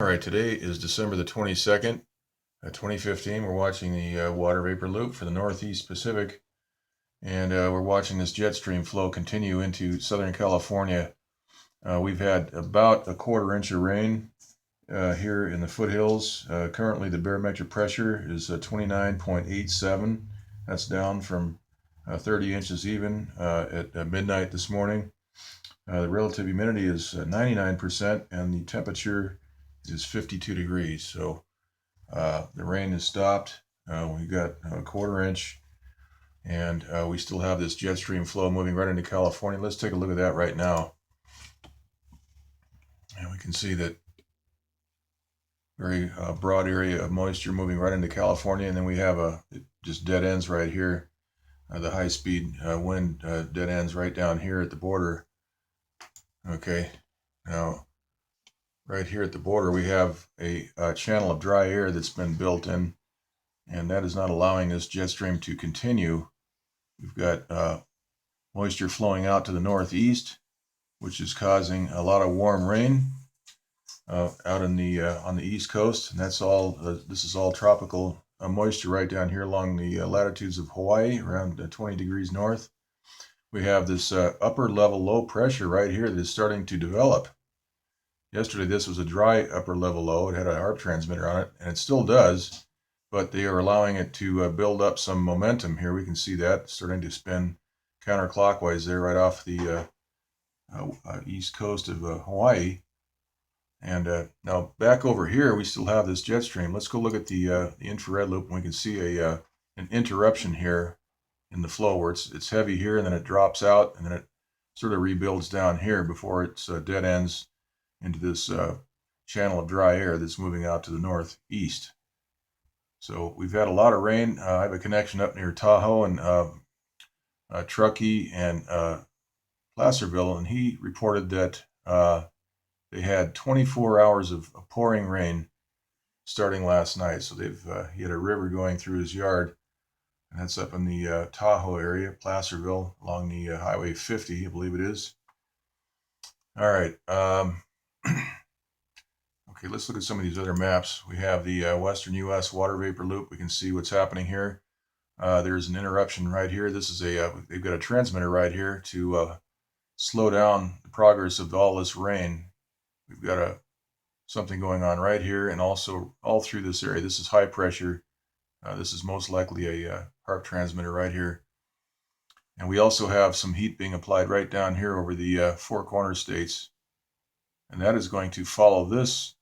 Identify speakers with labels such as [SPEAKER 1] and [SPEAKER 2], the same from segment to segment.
[SPEAKER 1] right, today is December the 22nd, 2015. We're watching the water vapor loop for the Northeast Pacific, and we're watching this jet stream flow continue into Southern California. We've had about a quarter-inch of rain here in the foothills. Currently, the barometric pressure is 29.87. That's down from 30 inches even at midnight this morning. The relative humidity is 99%, and the temperature is 52 degrees. So the rain has stopped. We got a quarter-inch, and we still have this jet stream flow moving right into California. Let's take a look at that right now. And we can see that very broad area of moisture moving right into California. And then we have just dead ends right here. The high-speed wind dead ends right down here at the border. Okay, now right here at the border we have a channel of dry air that's been built in, and that is not allowing this jet stream to continue. We've got moisture flowing out to the northeast, which is causing a lot of warm rain out in the on the east coast, and that's all. This is all tropical moisture right down here along the latitudes of Hawaii, around 20 degrees north. We have this upper level low pressure right here that is starting to develop. Yesterday this was a dry upper level low. It had a HAARP transmitter on it, and it still does, but they are allowing it to build up some momentum here. We can see that starting to spin counterclockwise there right off the east coast of Hawaii. And now back over here we still have this jet stream. Let's go look at the infrared loop, and we can see an interruption here in the flow where it's heavy here, and then it drops out, and then it sort of rebuilds down here before it's dead ends into this channel of dry air that's moving out to the northeast. So we've had a lot of rain. I have a connection up near Tahoe and Truckee and Placerville, and he reported that they had 24 hours of pouring rain starting last night. So he had a river going through his yard, and that's up in the Tahoe area, Placerville, along the Highway 50, I believe it is. All right. Okay, let's look at some of these other maps. We have the western U.S. water vapor loop. We can see what's happening here. There's an interruption right here. This is they've got a transmitter right here to slow down the progress of all this rain. We've got something going on right here, and also all through this area. This is high pressure. This is most likely a HAARP transmitter right here. And we also have some heat being applied right down here over the Four Corners states. And that is going to follow this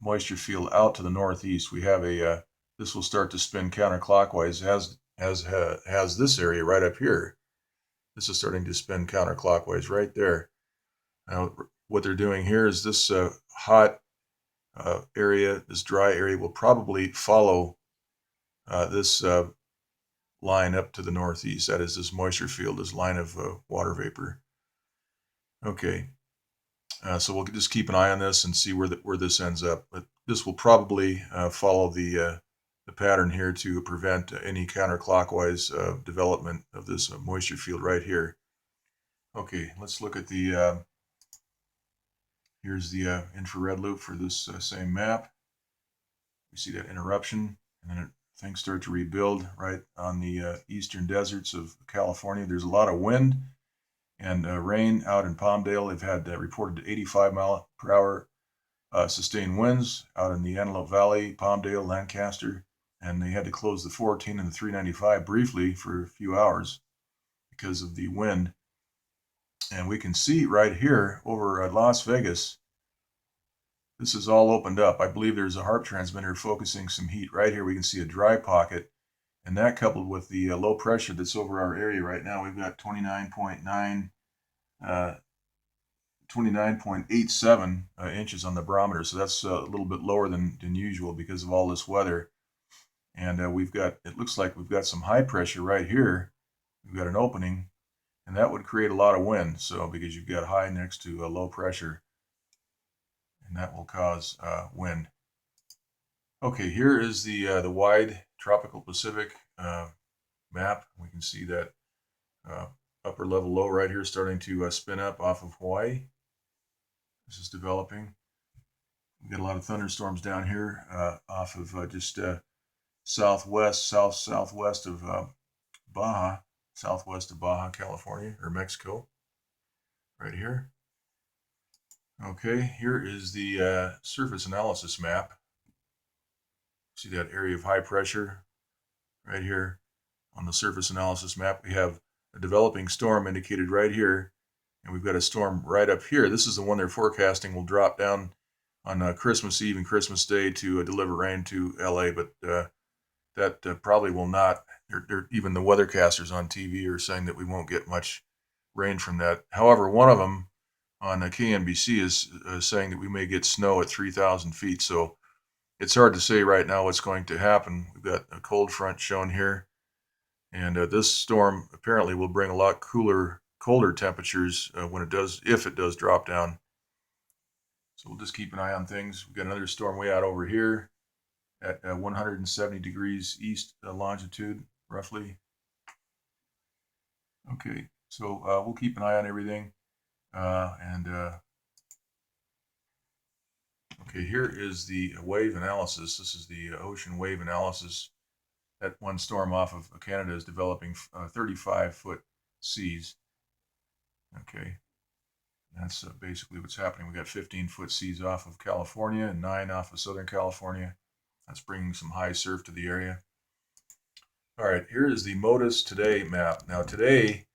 [SPEAKER 1] moisture field out to the northeast. We have this will start to spin counterclockwise as has this area right up here. This is starting to spin counterclockwise right there. Now, what they're doing here is this hot area, this dry area, will probably follow this line up to the northeast. That is this moisture field, this line of water vapor. Okay, so we'll just keep an eye on this and see where this ends up. But this will probably follow the pattern here to prevent any counterclockwise development of this moisture field right here. Okay, let's look at the here's the infrared loop for this same map. We see that interruption, and then things start to rebuild right on the eastern deserts of California. There's a lot of wind and rain out in Palmdale. They've had reported 85-mile-per-hour sustained winds out in the Antelope Valley, Palmdale, Lancaster, and they had to close the 410 and the 395 briefly for a few hours because of the wind. And we can see right here over at Las Vegas, this is all opened up. I believe there's a HAARP transmitter focusing some heat right here. We can see a dry pocket, and that coupled with the low pressure that's over our area right now, we've got 29.87 inches on the barometer. So that's a little bit lower than usual because of all this weather. And it looks like we've got some high pressure right here. We've got an opening, and that would create a lot of wind. So because you've got high next to low pressure, and that will cause wind. Okay, here is the wide tropical Pacific map. We can see that upper level low right here starting to spin up off of Hawaii. This is developing. We got a lot of thunderstorms down here off of just southwest of Baja, southwest of Baja, California, or Mexico, right here. Okay, here is the surface analysis map. See that area of high pressure right here on the surface analysis map. We have a developing storm indicated right here, and we've got a storm right up here. This is the one they're forecasting will drop down on Christmas Eve and Christmas Day to deliver rain to LA, but that probably will not. Even the weathercasters on TV are saying that we won't get much rain from that. However, one of them on KNBC is saying that we may get snow at 3,000 feet. So it's hard to say right now what's going to happen. We've got a cold front shown here, and this storm apparently will bring a lot colder temperatures when it does, if it does drop down. So we'll just keep an eye on things. We've got another storm way out over here at 170 degrees east longitude, roughly. Okay, so we'll keep an eye on everything. Okay, here is the wave analysis. This is the ocean wave analysis. That one storm off of Canada is developing 35-foot seas. Okay, that's basically what's happening. We got 15-foot seas off of California and 9 off of Southern California. That's bringing some high surf to the area. All right, here is the MODUS Today map. Now today,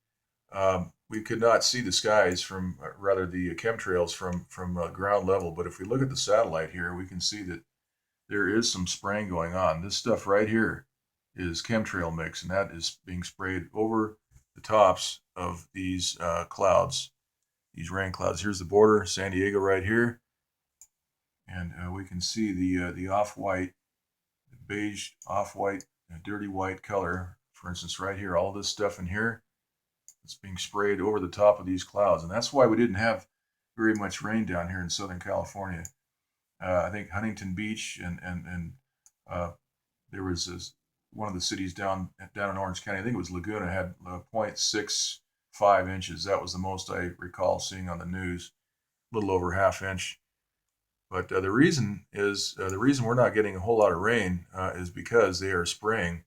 [SPEAKER 1] we could not see the skies from, rather the chemtrails from ground level. But if we look at the satellite here, we can see that there is some spraying going on. This stuff right here is chemtrail mix, and that is being sprayed over the tops of these clouds, these rain clouds. Here's the border, San Diego right here. And we can see the off-white, the beige, off-white, dirty white color. For instance, right here, all this stuff in here, it's being sprayed over the top of these clouds. And that's why we didn't have very much rain down here in Southern California. I think Huntington Beach and there was one of the cities down in Orange County, I think it was Laguna, had 0.65 inches. That was the most I recall seeing on the news, a little over half inch. But the reason we're not getting a whole lot of rain is because they are spraying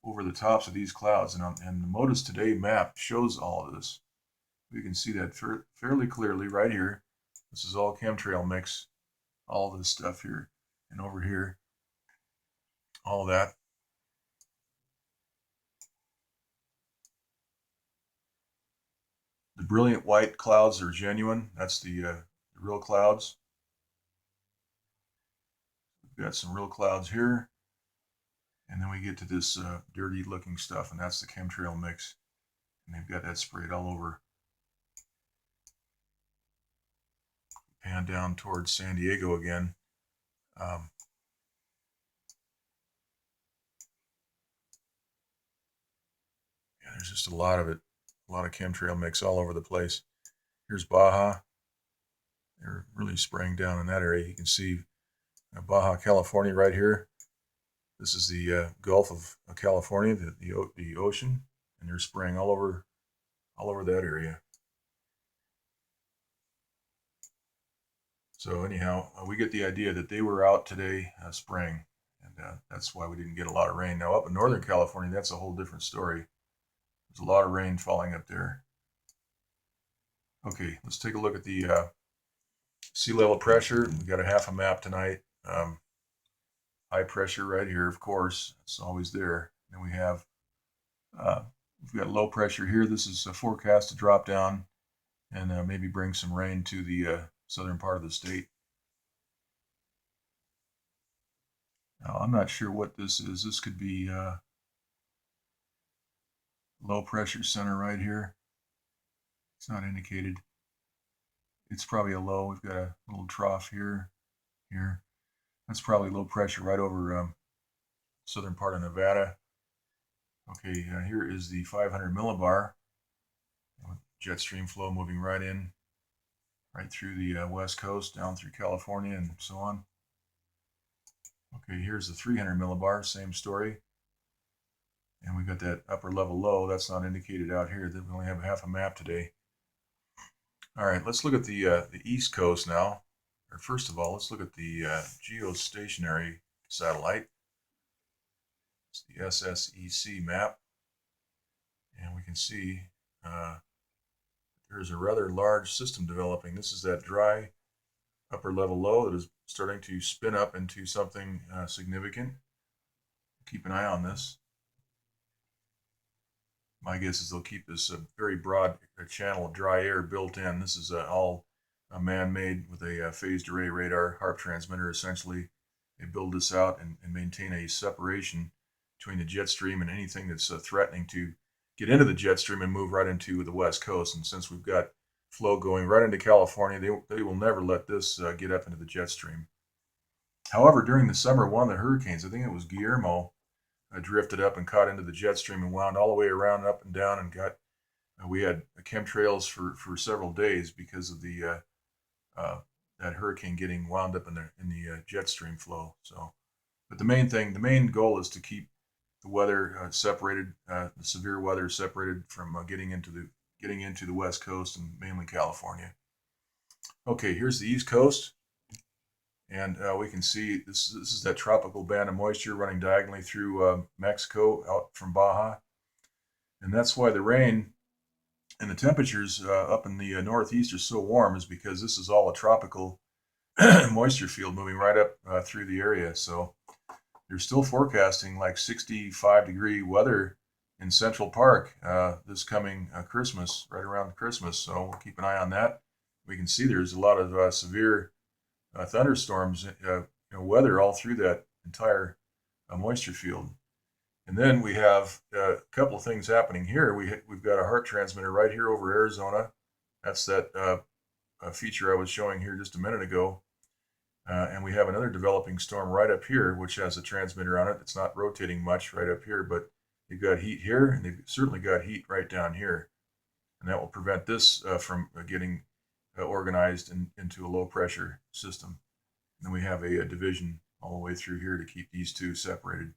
[SPEAKER 1] over the tops of these clouds. And the MODUS Today map shows all of this. We can see that fairly clearly right here. This is all chemtrail mix, all this stuff here and over here, all of that. The brilliant white clouds are genuine. That's the real clouds. We've got some real clouds here. And then we get to this dirty looking stuff, and that's the chemtrail mix. And they've got that sprayed all over. Pan down towards San Diego again. Yeah, there's just a lot of it, a lot of chemtrail mix all over the place. Here's Baja. They're really spraying down in that area. You can see Baja, California right here. This is the Gulf of California, the ocean, and they're spraying all over that area. So anyhow, we get the idea that they were out today spraying, and that's why we didn't get a lot of rain. Now up in Northern California, that's a whole different story. There's a lot of rain falling up there. Okay, let's take a look at the sea level pressure. We got a half a map tonight. High pressure right here, of course, it's always there. Then we have we've got low pressure here. This is a forecast to drop down and maybe bring some rain to the southern part of the state. Now I'm not sure what this is. This could be low pressure center right here. It's not indicated. It's probably a low. We've got a little trough here. That's probably low pressure right over southern part of Nevada. Okay, here is the 500 millibar. Jet stream flow moving right in, right through the west coast, down through California and so on. Okay, here's the 300 millibar, same story. And we've got that upper level low. That's not indicated out here. We only have half a map today. All right, let's look at the east coast now. first of all, let's look at the geostationary satellite. It's the SSEC map. And we can see there's a rather large system developing. This is that dry upper level low that is starting to spin up into something significant. Keep an eye on this. My guess is they'll keep this very broad channel of dry air built in. This is all man-made with a phased array radar HAARP transmitter. Essentially, they build this out and maintain a separation between the jet stream and anything that's threatening to get into the jet stream and move right into the West Coast. And since we've got flow going right into California, they will never let this get up into the jet stream. However, during the summer, one of the hurricanes, I think it was Guillermo, drifted up and caught into the jet stream and wound all the way around, up and down, and got. We had chemtrails for several days because of the that hurricane getting wound up in the jet stream flow. So, but the main goal is to keep the weather separated, the severe weather separated from getting into the West Coast and mainly California. Okay, here's the East Coast. And we can see this is that tropical band of moisture running diagonally through Mexico out from Baja. And that's why the rain and the temperatures up in the Northeast are so warm, is because this is all a tropical moisture field moving right up through the area. So they're still forecasting like 65-degree weather in Central Park this coming Christmas, right around Christmas. So we'll keep an eye on that. We can see there's a lot of severe thunderstorms, weather all through that entire moisture field. And then we have a couple of things happening here. We've got a HAARP transmitter right here over Arizona. That's that feature I was showing here just a minute ago. And we have another developing storm right up here, which has a transmitter on it. It's not rotating much right up here, but they've got heat here, and they've certainly got heat right down here. And that will prevent this from getting organized into a low pressure system. And then we have a division all the way through here to keep these two separated.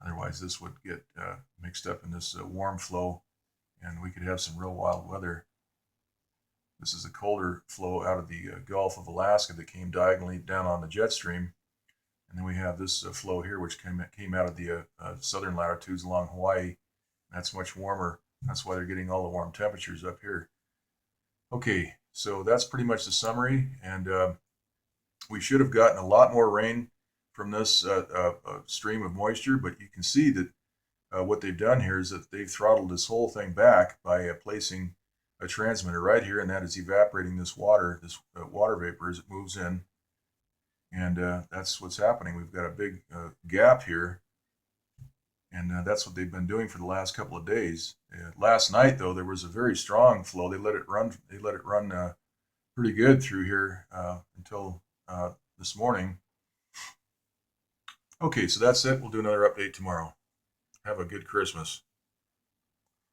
[SPEAKER 1] Otherwise, this would get mixed up in this warm flow, and we could have some real wild weather. This is a colder flow out of the Gulf of Alaska that came diagonally down on the jet stream. And then we have this flow here, which came out of the southern latitudes along Hawaii. That's much warmer. That's why they're getting all the warm temperatures up here. Okay, so that's pretty much the summary, and we should have gotten a lot more rain from this stream of moisture, but you can see that what they've done here is that they've throttled this whole thing back by placing a transmitter right here, and that is evaporating this water vapor as it moves in, and that's what's happening. We've got a big gap here, and that's what they've been doing for the last couple of days. Last night, though, there was a very strong flow. They let it run. They let it run pretty good through here until this morning. Okay, so that's it. We'll do another update tomorrow. Have a good Christmas.